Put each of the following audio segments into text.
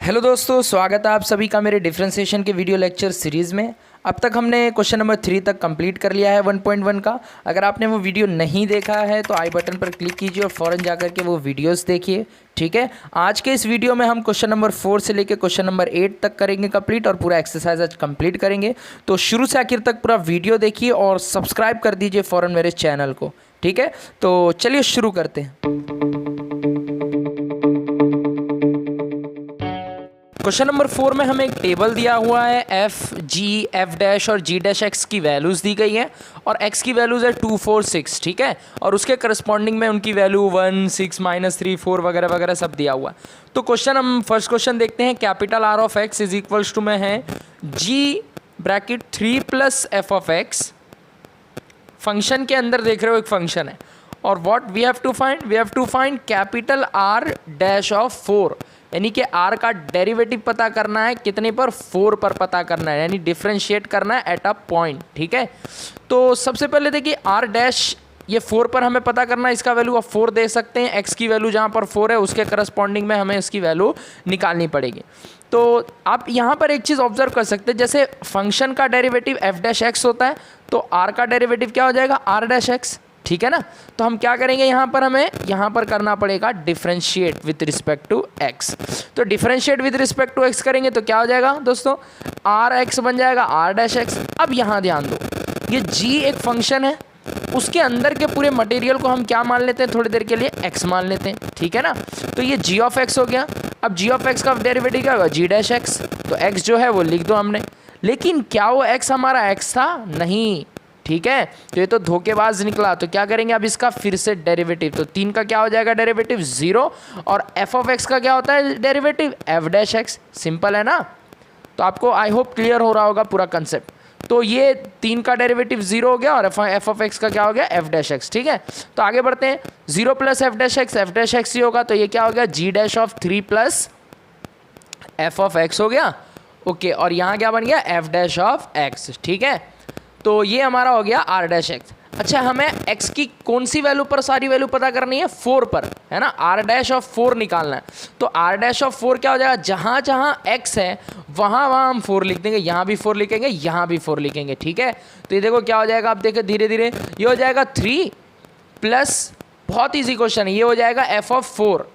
Hello दोस्तों, स्वागत है आप सभी का मेरे डिफरेंशिएशन के वीडियो लेक्चर सीरीज़ में। अब तक हमने क्वेश्चन नंबर 3 तक कंप्लीट कर लिया है 1.1 का। अगर आपने वो वीडियो नहीं देखा है तो आई बटन पर क्लिक कीजिए और फ़ौरन जाकर के वो वीडियोस देखिए। ठीक है, आज के इस वीडियो में हम क्वेश्चन नंबर 4 से लेकर क्वेश्चन नंबर 8 तक करेंगे कंप्लीट और पूरा एक्सरसाइज आज कंप्लीट करेंगे। तो शुरू से आखिर तक पूरा वीडियो देखिए और सब्सक्राइब कर दीजिए फ़ौरन मेरे चैनल को। ठीक है, तो चलिए शुरू करते हैं। क्वेश्चन नंबर 4 में हमें एक टेबल दिया हुआ है। एफ जी एफ डैश और जी डैश एक्स की वैल्यूज़ दी गई है और एक्स की वैल्यूज़ है 2 4 6। ठीक है, और उसके करस्पॉन्डिंग में उनकी वैल्यू 1 6 -3 4 वगैरह वगैरह सब दिया हुआ है। तो क्वेश्चन हम फर्स्ट क्वेश्चन देखते हैं। Capital R of X is equals to में है G bracket 3 + F of X. Function के अंदर देख रहे हो एक फंक्शन है और what we have to find capital R dash of 4, यानी कि r का डेरिवेटिव पता करना है कितने पर, 4 पर पता करना है, यानी डिफरेंशिएट करना है एट अ पॉइंट। ठीक है, तो सबसे पहले देखिए r डैश ये 4 पर हमें पता करना है, इसका वैल्यू आप 4 दे सकते हैं। x की वैल्यू जहाँ पर 4 है उसके करस्पॉन्डिंग में हमें इसकी वैल्यू निकालनी पड़ेगी। तो आप यहाँ पर एक चीज़ ऑब्जर्व कर सकते हैं, जैसे फंक्शन का डेरिवेटिव f डैश एक्स होता है तो r का डेरिवेटिव क्या हो जाएगा, r डैश एक्स। ठीक है ना, तो हम क्या करेंगे, हमें यहाँ पर करना पड़ेगा differentiate with respect to x। तो differentiate with respect to x करेंगे तो क्या हो जाएगा दोस्तों, आर एक्स बन जाएगा आर डैश एक्स। अब यहाँ ध्यान दो, ये g एक फंक्शन है, उसके अंदर के पूरे मटेरियल को हम क्या मान लेते हैं, थोड़ी देर के लिए x मान लेते हैं। ठीक है ना, तो ये g ऑफ x हो गया। अब g ऑफ x का डेरिवेटिव क्या होगा, g डैश एक्स। तो x जो है वो लिख दो हमने, लेकिन क्या वो x हमारा x था, नहीं। ठीक है, तो ये तो धोखेबाज निकला। तो क्या करेंगे अब इसका फिर से डेरिवेटिव, तो 3 का क्या हो जाएगा डेरिवेटिव 0, और f ऑफ x का क्या होता है derivative f dash x. Simple है ना, तो आपको आई होप क्लियर हो रहा होगा पूरा कंसेप्ट। तो ये 3 का डेरिवेटिव 0 हो गया और f ऑफ x का क्या हो गया f डैश एक्स। ठीक है, तो आगे बढ़ते हैं। 0 + f डैश एक्स ही होगा, तो ये क्या हो गया g dash of 3 + f of x हो गया। ओके, और यहाँ क्या बन गया f डैश ऑफ x। ठीक है, तो ये हमारा हो गया r डैश एक्स। अच्छा, हमें x की कौन सी वैल्यू पर सारी वैल्यू पता करनी है, 4 पर, है ना। r डैश ऑफ 4 निकालना है, तो r डैश ऑफ 4 क्या हो जाएगा, जहाँ जहाँ x है वहाँ वहाँ हम 4 लिख देंगे, यहाँ भी 4 लिखेंगे, यहाँ भी 4 लिखेंगे। ठीक है, तो ये देखो क्या हो जाएगा, आप देखो धीरे धीरे ये हो जाएगा 3 प्लस, बहुत ईजी क्वेश्चन है, ये हो जाएगा f ऑफ 4,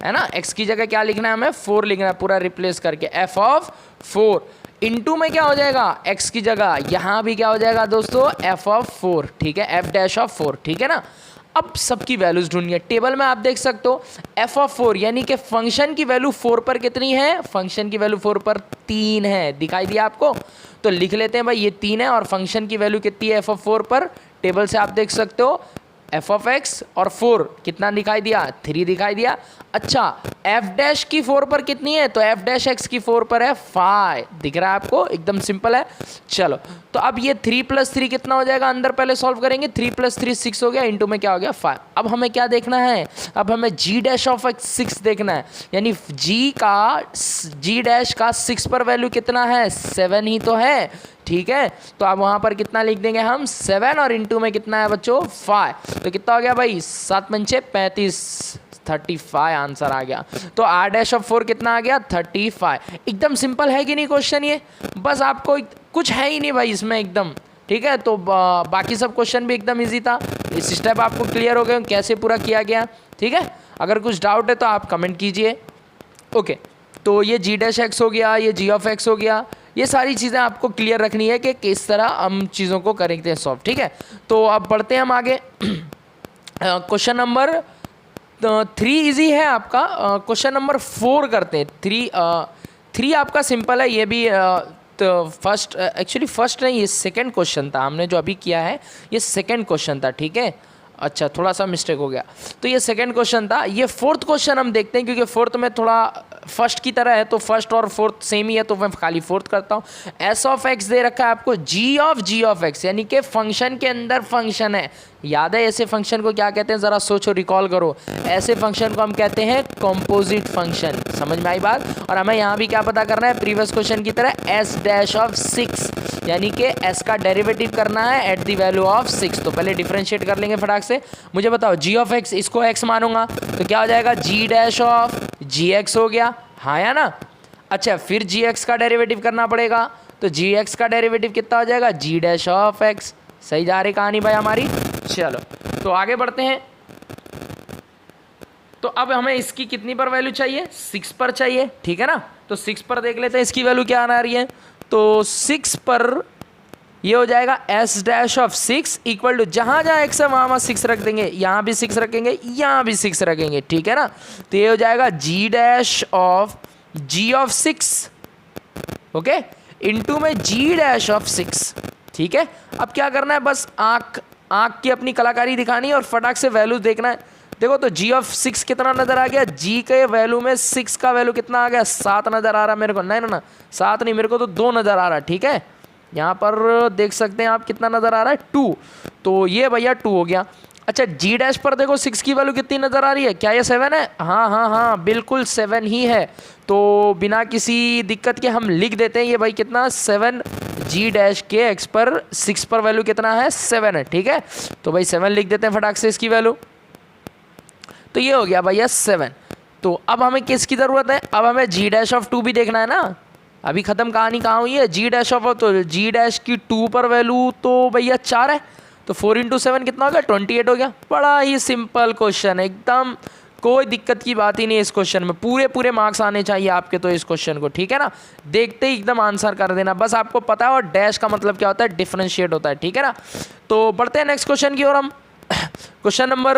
है ना। x की जगह क्या लिखना है, हमें 4 लिखना है, पूरा रिप्लेस करके f ऑफ 4 इनटू में क्या हो जाएगा, x की जगह यहाँ भी क्या हो जाएगा दोस्तों, f ऑफ 4। ठीक है, f डैश ऑफ 4। ठीक है ना, अब सबकी वैल्यूज ढूंढनी है। टेबल में आप देख सकते हो f ऑफ 4, यानी कि फंक्शन की वैल्यू 4 पर कितनी है, फंक्शन की वैल्यू 4 पर 3 है। दिखाई दिया आपको, तो लिख लेते हैं भाई ये 3 है और फंक्शन की वैल्यू कितनी है f ऑफ 4 पर, टेबल से आप देख सकते हो f ऑफ x और 4 कितना दिखाई दिया, 3 दिखाई दिया। अच्छा, f डैश की 4 पर कितनी है, तो f डैश x की 4 पर है 5, दिख रहा है आपको, एकदम सिंपल है। चलो, तो अब ये 3 + 3 कितना हो जाएगा, अंदर पहले सॉल्व करेंगे, 3 + 3 6 हो गया, इनटू में क्या हो गया 5। अब हमें क्या देखना है, अब हमें g डैश ऑफ x 6 देखना है, यानी g डैश का 6 पर वैल्यू कितना है, 7 ही तो है। ठीक है, तो अब वहाँ पर कितना लिख देंगे हम, 7, और इनटू में कितना है बच्चों 5, तो कितना हो गया भाई 7 × 5 = 35, 35 आंसर आ गया। तो r डैश ऑफ 4 कितना आ गया, 35। एकदम सिंपल है कि नहीं क्वेश्चन, ये बस आपको कुछ है ही नहीं भाई इसमें एकदम। ठीक है, तो बाकी सब क्वेश्चन भी एकदम इजी था। इस स्टेप आपको क्लियर हो गए कैसे पूरा किया गया। ठीक है, अगर कुछ डाउट है तो आप कमेंट कीजिए। ओके, तो ये g डैश एक्स हो गया, ये g ऑफ x हो गया, ये सारी चीज़ें आपको क्लियर रखनी है कि किस तरह हम चीज़ों को करेंगे सॉल्व। ठीक है, तो अब बढ़ते हैं हम आगे। क्वेश्चन नंबर 3 इजी है आपका, क्वेश्चन नंबर 4 करते हैं। 3 आपका सिंपल है, ये भी तो फर्स्ट, एक्चुअली फर्स्ट नहीं, ये सेकंड क्वेश्चन था, हमने जो अभी किया है ये सेकंड क्वेश्चन था। ठीक है, अच्छा थोड़ा सा मिस्टेक हो गया, तो ये सेकंड क्वेश्चन था। ये फोर्थ क्वेश्चन हम देखते हैं, क्योंकि फोर्थ में थोड़ा फर्स्ट की तरह है, तो फर्स्ट और फोर्थ सेम ही है, तो मैं खाली फोर्थ करता हूँ। एस ऑफ एक्स दे रखा है आपको, जी ऑफ एक्स, यानी कि फंक्शन के अंदर फंक्शन है। याद है ऐसे फंक्शन को क्या कहते हैं, ज़रा सोचो, रिकॉल करो। ऐसे फंक्शन को हम कहते हैं कंपोजिट फंक्शन। समझ में आई बात। और हमें यहाँ भी क्या पता करना है, प्रीवियस क्वेश्चन की तरह एस डैश ऑफ 6, यानी कि एस का डेरिवेटिव करना है एट द वैल्यू ऑफ 6। तो पहले डिफरेंशिएट कर लेंगे फटाक से। मुझे बताओ जी ऑफ एक्स, इसको एक्स मानूंगा तो क्या हो जाएगा, G dash of g x हो गया, हाँ या ना। अच्छा फिर जी एक्स का डेरिवेटिव करना पड़ेगा, तो जी एक्स का डेरिवेटिव कितना हो जाएगा, जी डैश ऑफ एक्स। सही जा रही कहानी भाई हमारी। चलो तो आगे बढ़ते हैं। तो अब हमें इसकी कितनी पर वैल्यू चाहिए, 6 पर चाहिए, ठीक है ना। तो 6 पर देख लेते हैं इसकी वैल्यू क्या आना रही है। तो 6 पर ये हो जाएगा s dash of 6 equal to, जहाँ जहाँ एक्स है वहाँ 6 रख देंगे, यहाँ भी 6 रखेंगे, यहाँ भी 6 रखेंगे, ठीक है ना। तो ये हो जाएगा G dash of ji of 6, okay, into में जी डैश ऑफ 6, ठीक है। अब क्या करना है, बस आँख की अपनी कलाकारी दिखानी है और फटाक से वैल्यू देखना है। देखो तो जी ऑफ 6 कितना नज़र आ गया, जी के वैल्यू में 6 का वैल्यू कितना आ गया, 7 नज़र आ रहा है मेरे को। नहीं ना 7 नहीं, मेरे को तो 2 नज़र आ रहा है, ठीक है। यहाँ पर देख सकते हैं आप कितना नज़र आ रहा है, 2। तो ये भैया 2 हो गया। अच्छा जी डैश पर देखो 6 की वैल्यू कितनी नज़र आ रही है, क्या ये 7 है, हाँ हाँ हाँ बिल्कुल 7 ही है। तो बिना किसी दिक्कत के हम लिख देते हैं ये भाई कितना 7, जी डैश के एक्स पर 6 पर वैल्यू कितना है, 7 है, ठीक है। तो भाई 7 लिख देते हैं फटाक से इसकी वैल्यू। तो ये हो गया भैया 7। तो अब हमें किसकी ज़रूरत है, अब हमें जी डैश ऑफ 2 भी देखना है ना। अभी ख़त्म कहानी कहाँ हुई है, जी डैश ऑफ, तो जी डैश की 2 पर वैल्यू तो भैया 4 है, तो 4 इंटू 7 कितना हो गया, 28 हो गया। बड़ा ही सिंपल क्वेश्चन है एकदम, कोई दिक्कत की बात ही नहीं है इस क्वेश्चन में। पूरे मार्क्स आने चाहिए आपके तो इस क्वेश्चन को, ठीक है ना। देखते ही एकदम आंसर कर देना, बस आपको पता है। और डैश का मतलब क्या होता है, डिफरेंशिएट होता है, ठीक है ना। तो बढ़ते हैं नेक्स्ट क्वेश्चन की ओर हम। क्वेश्चन नंबर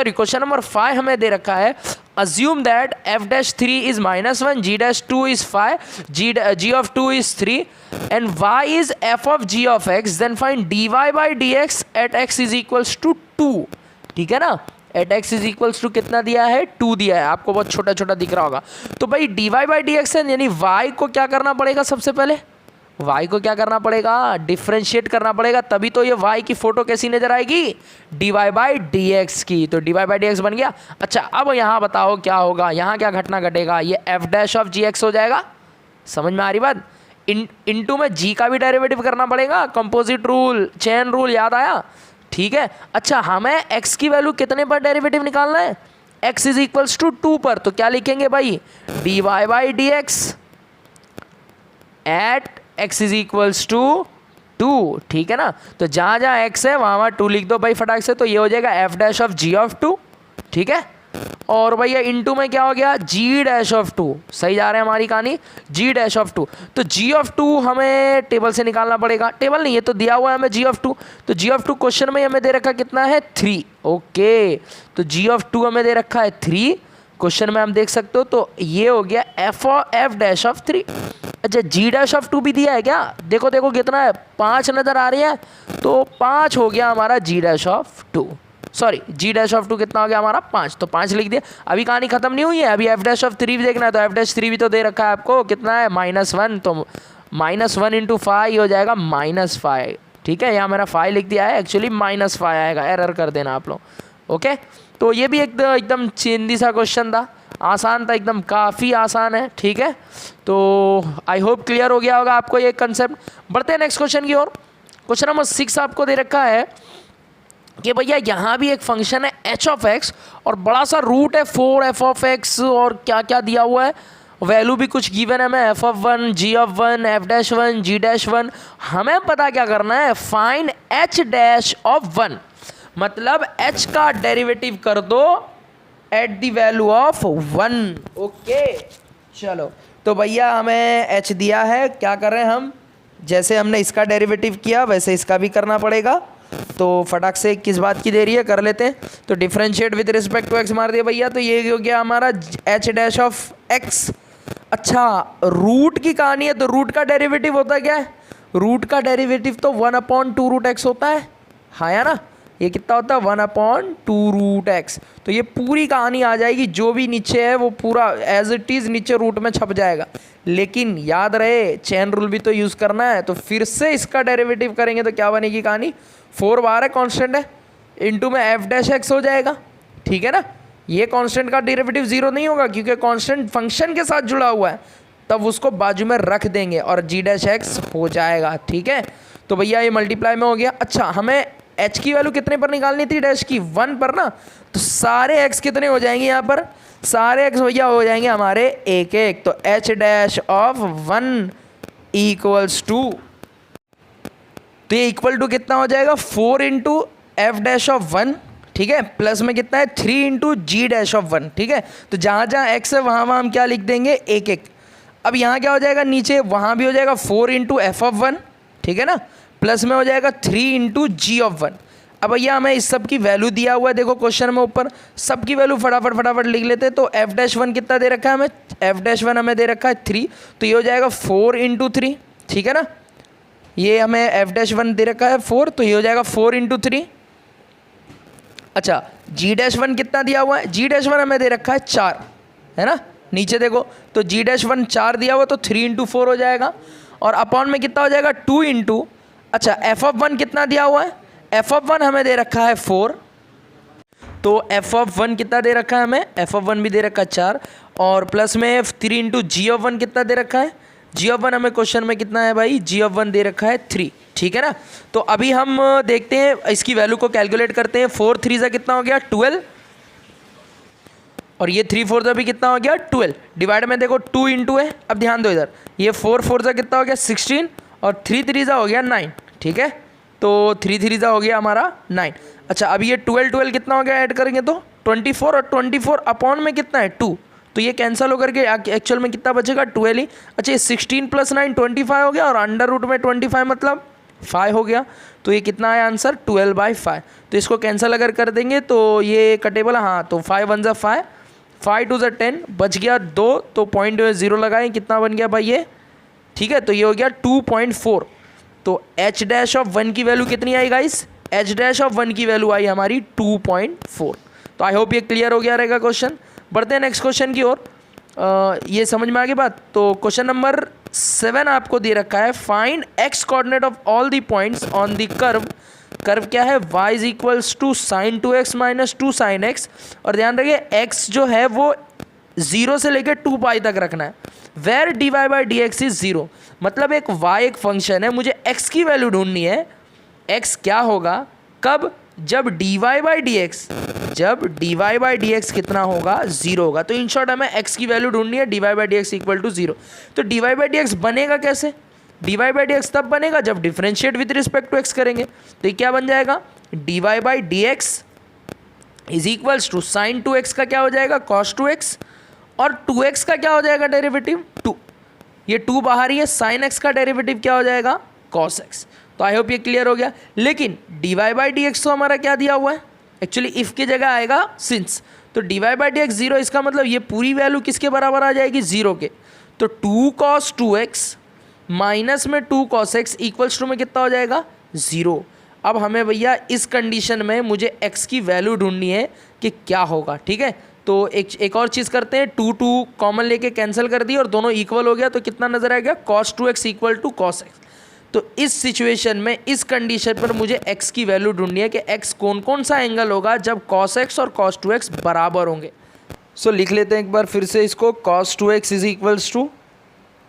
क्वेश्चन नंबर 5 हमें दे रखा है, assume that f dash 3 is -1, g dash 2 is 5, g of 2 is 3 and y is f of g of x, then find dy by dx at x is equals to 2, ठीक है ना। At x is equals to कितना दिया है, 2 दिया है, आपको बहुत छोटा छोटा दिख रहा होगा। तो भाई d y by d x है, यानी y को क्या करना पड़ेगा, सबसे पहले y को क्या करना पड़ेगा, डिफ्रेंशिएट करना पड़ेगा, तभी तो ये y की फोटो कैसी नजर आएगी, d y by d x की। तो d y by d x बन गया। अच्छा अब यहाँ बताओ क्या होगा, यहाँ क्या घटना घटेगा, ये f dash of g x हो जाएगा। समझ में आ रही बात। इनटू में g का भी डेरिवेटिव करना पड़ेगा, कंपोजिट रूल, चेन रूल याद आया, ठीक है। अच्छा हमें x की वैल्यू कितने पर डेरिवेटिव निकालना है, x इज इक्वल्स टू 2 पर, तो क्या लिखेंगे भाई, d y by d x at x is equals to 2, ठीक है ना। तो जहाँ जहाँ x है वहाँ 2 लिख दो भाई फटाक से। तो ये हो जाएगा f dash of g of 2, ठीक है। और भैया इनटू में क्या हो गया, g डैश ऑफ 2, सही जा रहे हैं हमारी कहानी, g डैश ऑफ 2। तो g ऑफ 2 हमें टेबल से निकालना पड़ेगा, टेबल नहीं है तो दिया हुआ है हमें g ऑफ 2। तो g ऑफ 2 क्वेश्चन में हमें दे रखा कितना है, 3, ओके। तो g ऑफ 2 हमें दे रखा है 3, क्वेश्चन में हम देख सकते हो। तो ये हो गया f डैश ऑफ 3। अच्छा जी डैश ऑफ 2 भी दिया है क्या, देखो देखो कितना है, 5 नज़र आ रही है, तो 5 हो गया हमारा G dash of 2, sorry G dash of 2 कितना हो गया हमारा, 5। तो 5 लिख दिया। अभी कहानी खत्म नहीं हुई है, अभी एफ डैश ऑफ 3 भी देखना है। तो एफ डैश 3 भी तो दे रखा है आपको, कितना है, -1, तो -1 इंटू 5 हो जाएगा -5, ठीक है। यहाँ मेरा 5 लिख दिया है, एक्चुअली -5 आएगा, एरर कर देना आप लोग, ओके। तो ये भी एकदम चिंदी सा क्वेश्चन था, आसान था एकदम, काफ़ी आसान है, ठीक है। तो आई होप क्लियर हो गया होगा आपको ये कंसेप्ट। बढ़ते हैं नेक्स्ट क्वेश्चन की ओर। क्वेश्चन नंबर 6 आपको दे रखा है कि भैया यहाँ भी एक फंक्शन है h ऑफ x और बड़ा सा रूट है 4f ऑफ x, और क्या क्या दिया हुआ है, वैल्यू भी कुछ गिवन है हमें, f of 1, g of 1, f dash 1, g dash 1। हमें पता क्या करना है, फाइंड h डैश ऑफ 1, मतलब h का डेरिवेटिव कर दो at the value of 1, okay. चलो तो भैया हमें h दिया है, क्या कर रहे हैं हम, जैसे हमने इसका डेरिवेटिव किया वैसे इसका भी करना पड़ेगा। तो फटाक से किस बात की देरी है, कर लेते हैं। तो differentiate with respect to x मार दिया भैया, तो ये हो गया हमारा h डैश ऑफ x। अच्छा रूट की कहानी है, तो रूट का डेरिवेटिव होता क्या है, रूट का डेरिवेटिव तो 1/2 रूट x होता है, हाँ या ना। ये कितना होता है, 1/2 रूट x। तो ये पूरी कहानी आ जाएगी, जो भी नीचे है वो पूरा एज इट इज़ नीचे रूट में छप जाएगा। लेकिन याद रहे चेन रूल भी तो यूज़ करना है, तो फिर से इसका डेरिवेटिव करेंगे तो क्या बनेगी कहानी, 4 बार है, कांस्टेंट है, इनटू में f डैश x हो जाएगा, ठीक है ना। ये कांस्टेंट का डेरिवेटिव 0 नहीं होगा क्योंकि कांस्टेंट फंक्शन के साथ जुड़ा हुआ है, तब उसको बाजू में रख देंगे और g डैश x हो जाएगा, ठीक है। तो भैया ये मल्टीप्लाई में हो गया। अच्छा हमें h की वैल्यू कितने पर निकालनी थी, डैश की 1 पर ना, तो सारे x कितने हो जाएंगे यहाँ पर, सारे एक्स भैया हो जाएंगे हमारे एक एक। तो h dash of 1 equals to, तो ये इक्वल टू कितना हो जाएगा 4 इंटू एफ डैश ऑफ 1, ठीक है, प्लस में कितना है 3 इंटू जी डैश ऑफ 1, ठीक है। तो जहाँ जहाँ एक्स है वहाँ वहाँ हम क्या लिख देंगे एक एक। अब यहाँ क्या हो जाएगा नीचे, वहाँ भी हो जाएगा 4 इंटू एफ ऑफ 1, ठीक है ना, प्लस में हो जाएगा 3 इंटू जी ऑफ 1। अब भैया हमें इस सब की वैल्यू दिया हुआ है, देखो क्वेश्चन में ऊपर सब की वैल्यू फटाफट लिख लेते हैं। तो एफ डैश 1 कितना दे रखा है हमें, एफ डैश 1 हमें दे रखा है 3, तो ये हो जाएगा 4 इंटू 3, ठीक है ना। ये हमें एफ डैश 1 दे रखा है 4, तो ये हो जाएगा 4 इंटू 3। अच्छा जी डैश 1 कितना दिया हुआ है, जी डैश 1 हमें दे रखा है 4, है ना, नीचे देखो। तो जी डैश 1 4 दिया हुआ, तो 3 इंटू 4 हो जाएगा, और अपॉन में कितना हो जाएगा 2 इंटू, अच्छा एफ ऑफ 1 कितना दिया हुआ है, एफ ऑफ 1 हमें दे रखा है 4, तो एफ ऑफ 1 कितना दे रखा है हमें, एफ ऑफ 1 भी दे रखा है 4, और प्लस में 3 इंटू जी ऑफ 1 कितना दे रखा है, जी ऑफ 1 हमें क्वेश्चन में कितना है भाई, जी ऑफ 1 दे रखा है 3, ठीक है ना। तो अभी हम देखते हैं इसकी वैल्यू को कैलकुलेट करते हैं। 4 3 ज़ा कितना हो गया 12, और ये 3 4 ज़ा भी कितना हो गया 12, डिवाइड में देखो 2 इंटू है। अब ध्यान दो इधर, ये 4 4 ज़ा कितना हो गया 16, और 3 3 ज़ा हो गया 9, ठीक है। तो 3 3 ज़ा हो गया हमारा 9। अच्छा अब ये 12 12 कितना हो गया ऐड करेंगे तो 24, और 24 अपॉन में कितना है 2, तो ये कैंसिल होकर के एक्चुअल में कितना बचेगा 12 ही। अच्छा ये 16 प्लस 9 25 हो गया, और अंडर रूट में 25 मतलब 5 हो गया, तो ये कितना है आंसर 12/5। तो इसको कैंसिल अगर कर देंगे तो ये कटेबल, हाँ, तो 5 1 ज़ा 5, 5 2 ज़ा 10, बच गया 2, तो पॉइंट 0 लगाएं, कितना बन गया भाई ये, ठीक है, तो ये हो गया 2.4। तो एच डैश ऑफ 1 की वैल्यू कितनी आई गाइस, एच डैश ऑफ 1 की वैल्यू आई हमारी 2.4। तो आई होप ये क्लियर हो गया रहेगा क्वेश्चन। बढ़ते हैं नेक्स्ट क्वेश्चन की ओर। ये समझ में आ गई बात। तो क्वेश्चन नंबर 7 आपको दे रखा है, find x coordinate of all the points on the curve. Curve क्या है, y is equals to sine 2x minus 2 sine x, और ध्यान रखिए x जो है वो 0 से लेकर 2 पाई तक रखना है। Where dy by d x is 0, मतलब एक y एक फंक्शन है, मुझे x की वैल्यू ढूंढनी है। x क्या होगा कब, जब dy बाई डी एक्स, जब dy बाई डी एक्स कितना होगा 0 होगा। तो इन शॉर्ट हमें x की वैल्यू ढूंढनी है, dy by d x equal to 0। तो dy बाई डी एक्स बनेगा कैसे, dy बाई डी एक्स तब बनेगा जब differentiate with respect to x करेंगे। तो ये क्या बन जाएगा, dy by d x is equals to sine 2x का क्या हो जाएगा कॉस 2x, और 2x का क्या हो जाएगा डेरिवेटिव 2, ये 2 बाहर ही है, साइन x का डेरिवेटिव क्या हो जाएगा cos x। तो आई होप ये क्लियर हो गया। लेकिन dy बाई डी एक्स तो हमारा क्या दिया हुआ है, एक्चुअली इफ की जगह आएगा सिंस, तो dy बाई डी एक्स 0, इसका मतलब ये पूरी वैल्यू किसके बराबर आ जाएगी 0 के। तो 2 cos 2x माइनस में 2 cos x इक्वल्स टू में कितना हो जाएगा 0। अब हमें भैया इस कंडीशन में मुझे x की वैल्यू ढूंढनी है कि क्या होगा, ठीक है। तो एक और चीज़ करते हैं, 2 2 कॉमन लेके कैंसिल कर दी और दोनों इक्वल हो गया, तो कितना नजर आ गया cos 2x equal to cos x। तो इस सिचुएशन में इस कंडीशन पर मुझे x की वैल्यू ढूंढनी है कि x कौन कौन सा एंगल होगा जब cos x और cos 2x बराबर होंगे। सो लिख लेते हैं एक बार फिर से इसको, cos 2x is equals to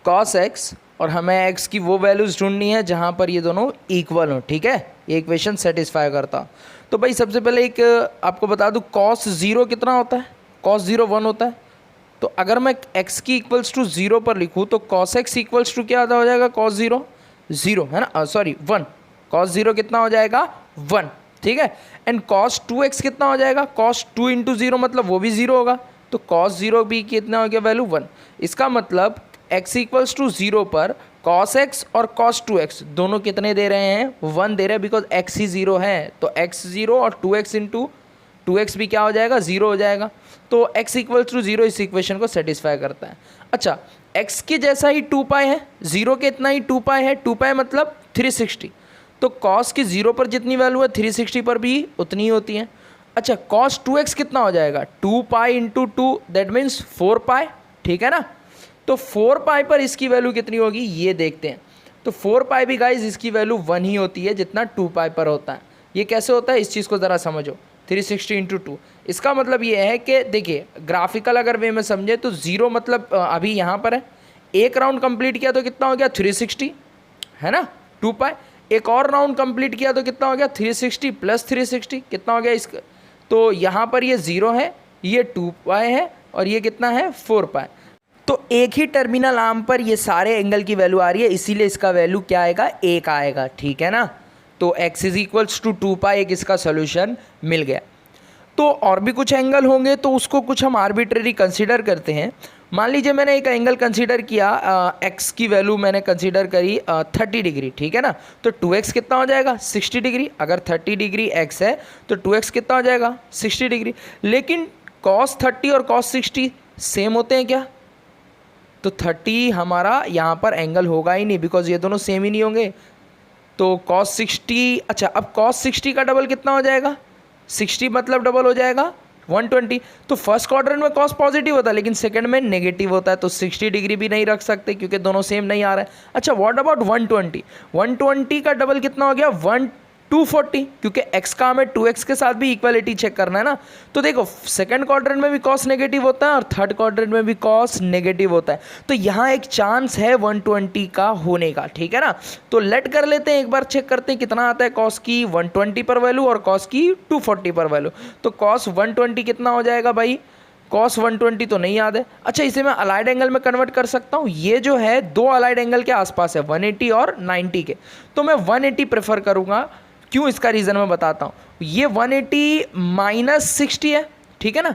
cos x, और हमें x की वो वैल्यूज़ ढूंढनी है जहाँ पर ये दोनों इक्वल हो, ठीक है, ये इक्वेशन सेटिस्फाई करता। तो भाई सबसे पहले एक आपको बता दूँ, cos 0 कितना होता है, cos 0 1 होता है। तो अगर मैं x की इक्वल्स टू 0 पर लिखूँ तो cos x इक्वल्स टू क्या हो जाएगा cos 0 0, है ना, सॉरी 1, cos 0 कितना हो जाएगा 1, ठीक है। एंड cos 2x कितना हो जाएगा, cos 2 इंटू 0 मतलब वो भी 0 होगा, तो cos 0 भी कितना हो गया वैल्यू 1। इसका मतलब x इक्वल्स टू 0 पर cos x और cos 2x दोनों कितने दे रहे हैं 1 दे रहे हैं, बिकॉज x ही 0 है, तो x 0 और 2x इंटू 2x भी क्या हो जाएगा 0 हो जाएगा। तो x इक्वल्स टू 0 इस इक्वेशन को सेटिस्फाई करता है। अच्छा x के जैसा ही 2 पाई है, 0 के इतना ही 2 पाई है, 2 पाई मतलब 360, तो cos की 0 पर जितनी वैल्यू है 360 पर भी उतनी ही होती है। अच्छा cos 2x कितना हो जाएगा 2 पाई इंटू 2, दैट मीन्स 4 पाई, ठीक है ना। तो 4 पाई पर इसकी वैल्यू कितनी होगी ये देखते हैं। तो 4 पाई भी गाइज इसकी वैल्यू 1 ही होती है जितना 2 पाई पर होता है। ये कैसे होता है इस चीज़ को ज़रा समझो, 360 इंटू 2, इसका मतलब ये है कि देखिए ग्राफिकल अगर वे में समझे तो 0 मतलब अभी यहाँ पर है, एक राउंड कंप्लीट किया तो कितना हो गया 360, है ना 2 पाई, एक और राउंड कंप्लीट किया तो कितना हो गया 360 प्लस 360 कितना हो गया इसका, तो यहाँ पर ये 0 है, ये 2 पाई है, और ये कितना है 4 पाई। तो एक ही टर्मिनल आर्म पर ये सारे एंगल की वैल्यू आ रही है, इसीलिए इसका वैल्यू क्या आएगा 1 आएगा, ठीक है ना। तो x इज इक्वल्स टू 2 पाई, एक इसका सोल्यूशन मिल गया। तो और भी कुछ एंगल होंगे तो उसको कुछ हम आर्बिट्रेरी कंसीडर करते हैं। मान लीजिए मैंने एक एंगल कंसीडर किया, x की वैल्यू मैंने कंसीडर करी 30 डिग्री, ठीक है ना। तो 2x कितना हो जाएगा 60 डिग्री। अगर 30 डिग्री x है तो 2x कितना हो जाएगा 60 डिग्री। लेकिन cos 30 और cos 60 सेम होते हैं क्या? तो 30 हमारा यहाँ पर एंगल होगा ही नहीं, बिकॉज ये दोनों सेम ही नहीं होंगे। तो cos 60, अच्छा अब cos 60 का डबल कितना हो जाएगा 60, मतलब डबल हो जाएगा 120। तो फर्स्ट क्वाड्रेंट में cos पॉजिटिव होता है लेकिन सेकंड में नेगेटिव होता है, तो 60 डिग्री भी नहीं रख सकते क्योंकि दोनों सेम नहीं आ रहा है। अच्छा व्हाट अबाउट 120? 120 का डबल कितना हो गया 240, क्योंकि x का हमें 2x के साथ भी इक्वालिटी चेक करना है ना। तो देखो सेकंड क्वाड्रेंट में भी cos नेगेटिव होता है और थर्ड क्वाड्रेंट में भी cos नेगेटिव होता है, तो यहाँ एक चांस है 120 का होने का, ठीक है ना। तो लेट कर लेते हैं, एक बार चेक करते हैं कितना आता है cos की 120 पर वैल्यू और cos की 240 पर वैल्यू। तो cos 120 कितना हो जाएगा भाई, cos 120 तो नहीं याद है। अच्छा इसे मैं अलाइड एंगल में कन्वर्ट कर सकता हूँ। ये जो है दो अलाइड एंगल के आसपास है 180 और 90 के, तो मैं 180 प्रेफर करूँगा। क्यों, इसका रीज़न मैं बताता हूँ। ये 180 माइनस 60 है, ठीक है ना।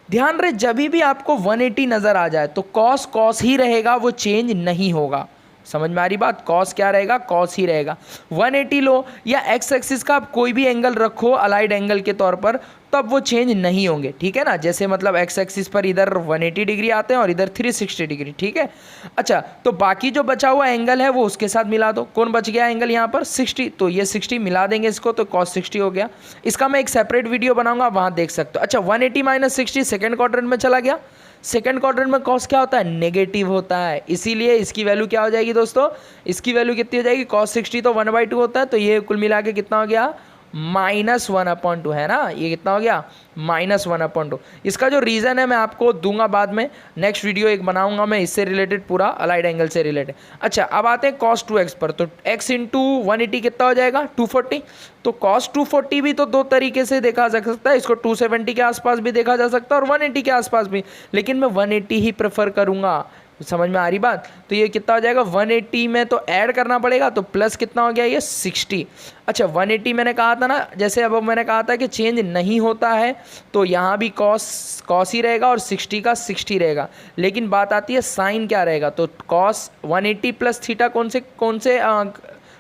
ध्यान रहे जब भी आपको 180 नज़र आ जाए तो cos ही रहेगा, वो चेंज नहीं होगा। समझ में आ रही बात, cos क्या रहेगा, cos ही रहेगा। 180 लो या x एक्सिस का आप कोई भी एंगल रखो अलाइड एंगल के तौर पर, तब वो चेंज नहीं होंगे, ठीक है ना। जैसे मतलब x एक्सिस पर इधर 180 डिग्री आते हैं और इधर 360 डिग्री, ठीक है। अच्छा तो बाकी जो बचा हुआ एंगल है वो उसके साथ मिला दो। कौन बच गया एंगल यहाँ पर 60, तो ये 60 मिला देंगे इसको, तो cos 60 हो गया। इसका मैं एक सेपरेट वीडियो बनाऊंगा, वहाँ देख सकते हो। अच्छा 180 माइनस 60 सेकेंड क्वाड्रेंट में चला गया। सेकंड क्वाड्रेंट में cos क्या होता है, नेगेटिव होता है, इसीलिए इसकी वैल्यू क्या हो जाएगी दोस्तों, इसकी वैल्यू कितनी हो जाएगी, cos 60 तो 1/2 होता है, तो ये कुल मिला के कितना हो गया -1/2 है ना। ये कितना हो गया -1/2। इसका जो रीज़न है मैं आपको दूंगा बाद में, नेक्स्ट वीडियो एक बनाऊंगा मैं इससे रिलेटेड, पूरा अलाइड एंगल से रिलेटेड। अच्छा अब आते हैं cos 2x पर, तो x इंटू 180 कितना हो जाएगा 240। तो cos 240 भी तो दो तरीके से देखा जा सकता है, इसको 270 के आसपास भी देखा जा सकता है और 180 के आसपास भी, लेकिन मैं 180 ही प्रेफर करूँगा। समझ में आ रही बात। तो ये कितना हो जाएगा 180 में तो ऐड करना पड़ेगा, तो प्लस कितना हो गया ये 60। अच्छा 180 मैंने कहा था ना, जैसे अब मैंने कहा था कि चेंज नहीं होता है, तो यहाँ भी cos ही रहेगा और 60 का 60 रहेगा। लेकिन बात आती है साइन क्या रहेगा, तो cos 180 प्लस थीटा कौन से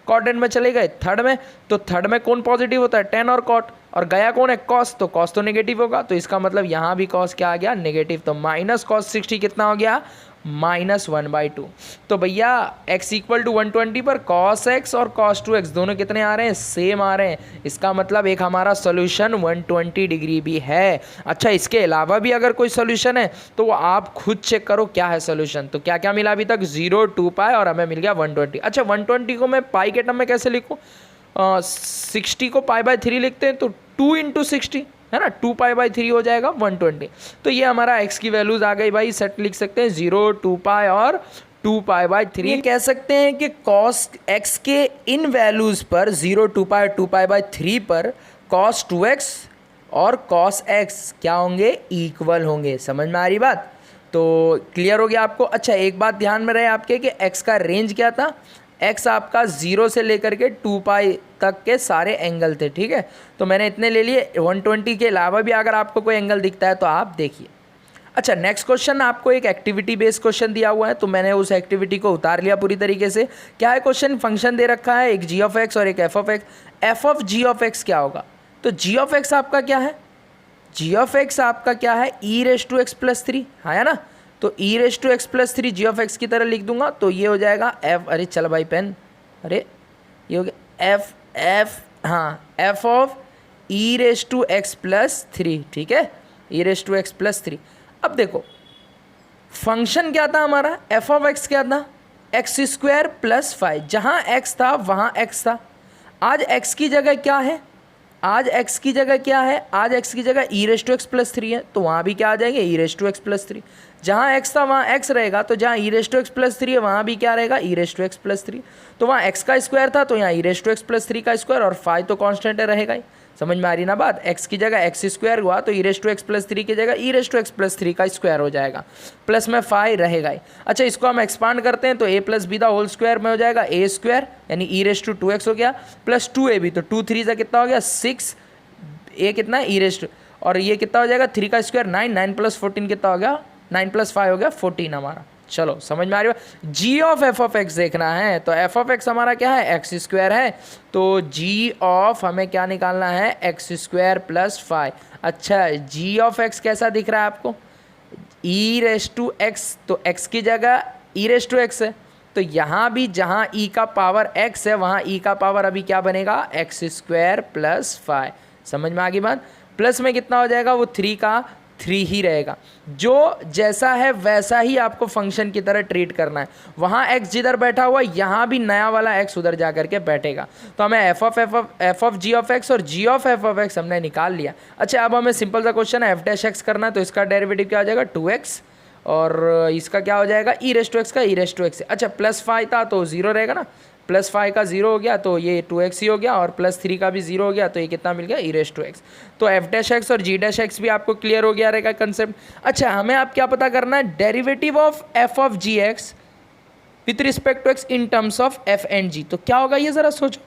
क्वाड्रेंट में चले गए, थर्ड में। तो थर्ड में कौन पॉजिटिव होता है, tan और cot, और गया कौन है cos, तो cos तो नेगेटिव होगा, तो इसका मतलब यहाँ भी cos क्या आ गया नेगेटिव। तो माइनस cos 60 कितना हो गया -1/2। तो भैया x इक्वल टू 120 पर cos x और cos 2x दोनों कितने आ रहे हैं, सेम आ रहे हैं। इसका मतलब एक हमारा सोल्यूशन 120 डिग्री भी है। अच्छा इसके अलावा भी अगर कोई सोल्यूशन है तो वो आप खुद चेक करो क्या है सोल्यूशन। तो क्या क्या मिला अभी तक, 0, 2 पाई और हमें मिल गया 120। अच्छा 120 को मैं पाई के टर्म में कैसे लिखूँ, 60 को π/3 लिखते हैं, तो 2 × 60 है ना, 2 π/3 हो जाएगा 120। तो ये हमारा x की वैल्यूज आ गई भाई, सेट लिख सकते हैं 0, 2 पाई और 2 π/3। ये कह सकते हैं कि cos x के इन वैल्यूज पर 0, 2 पाई 2 π/3 पर cos 2x और cos x क्या होंगे, इक्वल होंगे। समझ में आ रही बात, तो क्लियर हो गया आपको। अच्छा एक बात ध्यान में रहे आपके कि x का रेंज क्या था, x आपका 0 से लेकर के 2 पाई तक के सारे एंगल थे, ठीक है। तो मैंने इतने ले लिए, 120 के अलावा भी अगर आपको कोई एंगल दिखता है तो आप देखिए। अच्छा नेक्स्ट क्वेश्चन, आपको एक एक्टिविटी बेस्ड क्वेश्चन दिया हुआ है, तो मैंने उस एक्टिविटी को उतार लिया पूरी तरीके से। क्या है क्वेश्चन, फंक्शन दे रखा है, एक g(x) और एक f(x). f(g)(x) क्या होगा, तो g(x) आपका क्या है, g(x) आपका क्या है e⁻x+3, हाँ है ना। तो e⁻x+3 g(x) की तरह लिख दूंगा, तो ये हो जाएगा f, अरे चल भाई पेन, अरे ये हो गया f ऑफ e⁻x+3, ठीक है, e⁻x+3। अब देखो फंक्शन क्या था हमारा, f(x) क्या था, x² + 5, जहाँ x था वहाँ x था। आज x की जगह क्या है, आज x की जगह क्या है, आज x की जगह e⁻x+3 है, तो वहाँ भी क्या आ जाएंगे e⁻x+3। जहाँ x था वहाँ x रहेगा, तो जहाँ e⁻x+3 है वहाँ भी क्या रहेगा e⁻x+3। तो वहाँ x का स्क्वायर था तो यहाँ e⁻x+3 का स्क्वायर, और 5 तो कांस्टेंट रहेगा ही। समझ में आ रही ना बात। x की जगह एक्स स्क्वायर हुआ तो e⁻x+3 की जगह e⁻x+3 का स्क्वायर हो जाएगा, प्लस में 5 रहेगा ही। अच्छा, इसको हम एक्सपांड करते हैं तो a + b the whole square में हो जाएगा a² यानी e⁻2x हो गया, प्लस 2ab तो 2 3 कितना हो गया 6, a कितना e⁻, और ये कितना हो जाएगा 3 का स्क्वायर 9, 9 + 14 कितना हो गया 9 + 5 हो गया 14 हमारा। चलो समझ में आ रही है। जी ऑफ एफ ऑफ एक्स देखना है तो एफ ऑफ एक्स हमारा क्या है x² है, तो जी ऑफ हमें क्या निकालना है x² + 5। अच्छा, जी ऑफ एक्स कैसा दिख रहा है आपको, e⁻x, तो x की जगह e⁻x है, तो यहाँ भी जहाँ e का पावर x है वहाँ e का पावर अभी क्या बनेगा x² + 5। समझ में आ गई बात। प्लस में कितना हो जाएगा वो 3 का 3 ही रहेगा। जो जैसा है वैसा ही आपको फंक्शन की तरह ट्रीट करना है। वहाँ x जिधर बैठा हुआ यहाँ भी नया वाला x उधर जा करके बैठेगा। तो हमें f of ji of x और g of f of x हमने निकाल लिया। अच्छा, अब हमें सिंपल सा क्वेश्चन है f' करना है, तो इसका डेरिवेटिव क्या हो जाएगा 2x, और इसका क्या हो जाएगा e⁻x का e⁻x। अच्छा, +5 था तो 0 रहेगा ना, +5 का 0 हो गया तो ये 2x ही हो गया, और +3 का भी 0 हो गया तो ये कितना मिल गया e⁻x। तो f' और g' भी आपको क्लियर हो गया रहेगा कंसेप्ट। अच्छा, हमें आप क्या पता करना है, derivative of f of g x with respect to x in terms of f and g। तो क्या होगा ये ज़रा सोचो।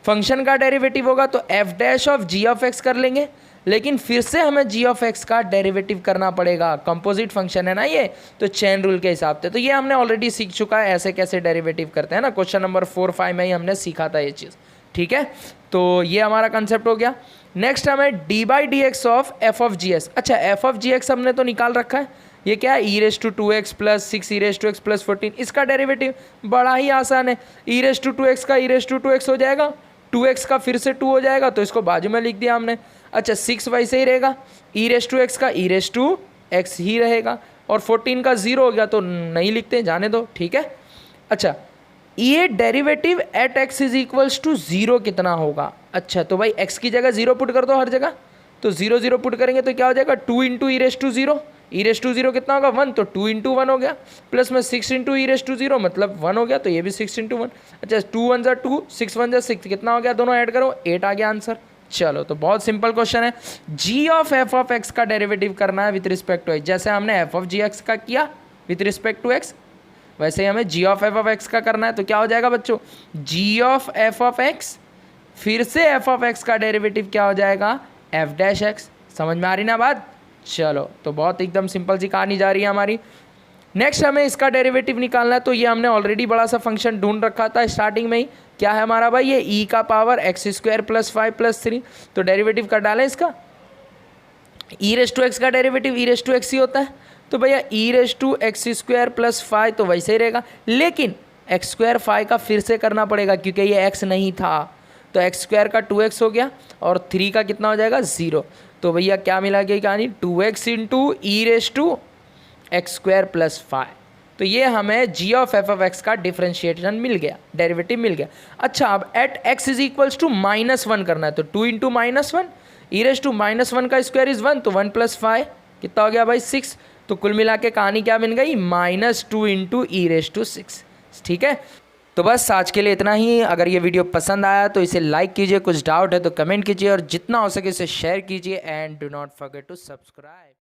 फंक्शन का डेरिवेटिव होगा तो f' of g of x कर लेंगे, लेकिन फिर से हमें g ऑफ x का डेरिवेटिव करना पड़ेगा। कंपोजिट फंक्शन है ना ये, तो चेन रूल के हिसाब से। तो ये हमने ऑलरेडी सीख चुका है ऐसे कैसे डेरिवेटिव करते हैं ना, क्वेश्चन नंबर 4-5 में ही हमने सीखा था ये चीज़। ठीक है, तो ये हमारा कंसेप्ट हो गया। नेक्स्ट हमें d/dx of f of gx। अच्छा, f ऑफ gx हमने तो निकाल रखा है, ये क्या है e⁻2x + 6 e⁻x + 14। इसका डेरिवेटिव बड़ा ही आसान है, e⁻2x का e⁻2x हो जाएगा, 2x का फिर से 2 हो जाएगा तो इसको बाजू में लिख दिया हमने। अच्छा, 6 वैसे ही रहेगा, e⁻x का e⁻x ही रहेगा, और 14 का 0 हो गया तो नहीं लिखते, जाने दो। ठीक है। अच्छा, ये डेरिवेटिव एट x = 0 कितना होगा। अच्छा, तो भाई x की जगह 0 पुट कर दो हर जगह, तो 0 0 पुट करेंगे तो क्या हो जाएगा 2 × e⁻0, e⁻0 कितना होगा 1, तो 2 × 1 हो गया, प्लस में 6 × e⁻0 मतलब 1 हो गया, तो ये भी 6 × 1। अच्छा, 2 1 = 2, 6 1 = 6, कितना हो गया, दोनों ऐड करो 8 आ गया आंसर। चलो, तो बहुत सिंपल क्वेश्चन है। जी ऑफ एफ ऑफ एक्स का डेरिवेटिव करना है विथ रिस्पेक्ट टू एक्स, जैसे हमने एफ ऑफ जी एक्स का किया विथ रिस्पेक्ट टू एक्स, वैसे ही हमें जी ऑफ एफ ऑफ एक्स का करना है। तो क्या हो जाएगा बच्चों, जी ऑफ एफ ऑफ एक्स, फिर से एफ ऑफ एक्स का डेरिवेटिव क्या हो जाएगा f'(x). समझ में आ रही ना बात। चलो, तो बहुत एकदम सिंपल सी कहानी जा रही है हमारी। नेक्स्ट हमें इसका डेरिवेटिव निकालना है, तो ये हमने ऑलरेडी बड़ा सा फंक्शन ढूंढ रखा था स्टार्टिंग में ही। क्या है हमारा भाई, ये e का पावर x² + 5 + 3। तो डेरिवेटिव कर डालें इसका, e⁻x का डेरिवेटिव e⁻x ही होता है, तो भैया e⁻x² + 5 तो वैसे ही रहेगा, लेकिन x² 5 का फिर से करना पड़ेगा क्योंकि ये x नहीं था, तो x² का 2x हो गया और 3 का कितना हो जाएगा 0। तो भैया क्या मिला गई कहानी, 2x × e⁻x² + 5। तो ये हमें g of f of x का डिफरेंशिएशन मिल गया, डेरिवेटिव मिल गया। अच्छा, अब एट x = -1 करना है, तो 2 × -1, e⁻1 का स्क्वायर इज 1, तो 1 + 5 कितना हो गया भाई 6। तो कुल मिला के कहानी क्या बन गई, -2 × e⁻6। ठीक है, तो बस आज के लिए इतना ही। अगर ये वीडियो पसंद आया तो इसे लाइक कीजिए, कुछ डाउट है तो कमेंट कीजिए, और जितना हो सके इसे शेयर कीजिए, and do not forget to subscribe.